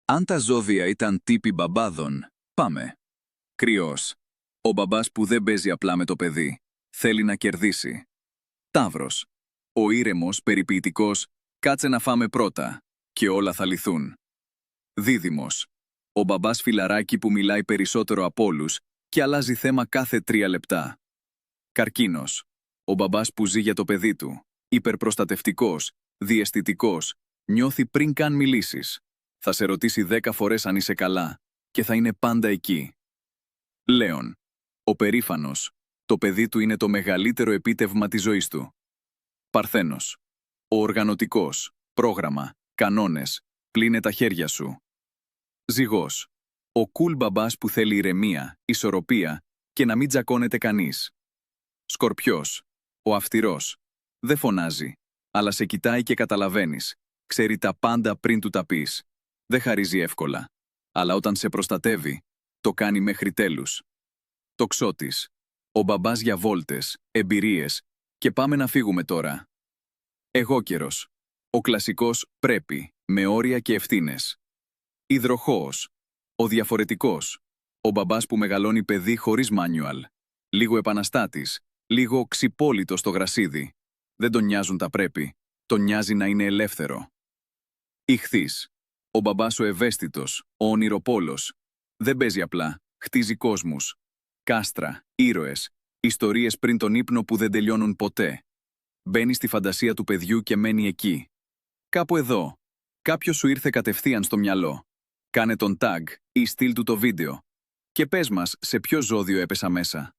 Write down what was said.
Αν τα ζώδια ήταν τύποι μπαμπάδων, πάμε. Κρυός. Ο μπαμπάς που δεν παίζει απλά με το παιδί. Θέλει να κερδίσει. Ταύρος. Ο ήρεμος, περιποιητικός, κάτσε να φάμε πρώτα και όλα θα λυθούν. Δίδυμος. Ο μπαμπάς φιλαράκι που μιλάει περισσότερο από όλους και αλλάζει θέμα κάθε 3 λεπτά. Καρκίνος. Ο μπαμπάς που ζει για το παιδί του. Υπερπροστατευτικός, διαισθητικός, νιώθει πριν καν μιλήσεις. Θα σε ρωτήσει 10 φορές αν είσαι καλά και θα είναι πάντα εκεί. Λέων. Ο περήφανος. Το παιδί του είναι το μεγαλύτερο επίτευγμα της ζωής του. Παρθένος. Ο οργανωτικός. Πρόγραμμα. Κανόνες. Πλύνε τα χέρια σου. Ζυγός. Ο κουλ μπαμπάς που θέλει ηρεμία, ισορροπία και να μην τζακώνεται κανείς. Σκορπιός. Ο αυστηρός. Δεν φωνάζει, αλλά σε κοιτάει και καταλαβαίνεις. Ξέρει τα πάντα πριν του τα πεις. Δεν χαρίζει εύκολα, αλλά όταν σε προστατεύει, το κάνει μέχρι τέλους. Τοξότης. Ο μπαμπάς για βόλτες, εμπειρίες και πάμε να φύγουμε τώρα. Εγώκερος. Ο κλασικός πρέπει, με όρια και ευθύνες. Υδροχόος. Ο διαφορετικός. Ο μπαμπάς που μεγαλώνει παιδί χωρίς μάνιουαλ. Λίγο επαναστάτης, λίγο ξυπόλυτο στο γρασίδι. Δεν τον νοιάζουν τα πρέπει, τον νοιάζει να είναι ελεύθερο. Ιχθύς. Ο μπαμπάς ο ευαίσθητος, ο ονειροπόλος. Δεν παίζει απλά, χτίζει κόσμους. Κάστρα, ήρωες, ιστορίες πριν τον ύπνο που δεν τελειώνουν ποτέ. Μπαίνει στη φαντασία του παιδιού και μένει εκεί. Κάπου εδώ. Κάποιος σου ήρθε κατευθείαν στο μυαλό. Κάνε τον tag ή στείλ του το βίντεο. Και πες μας σε ποιο ζώδιο έπεσα μέσα.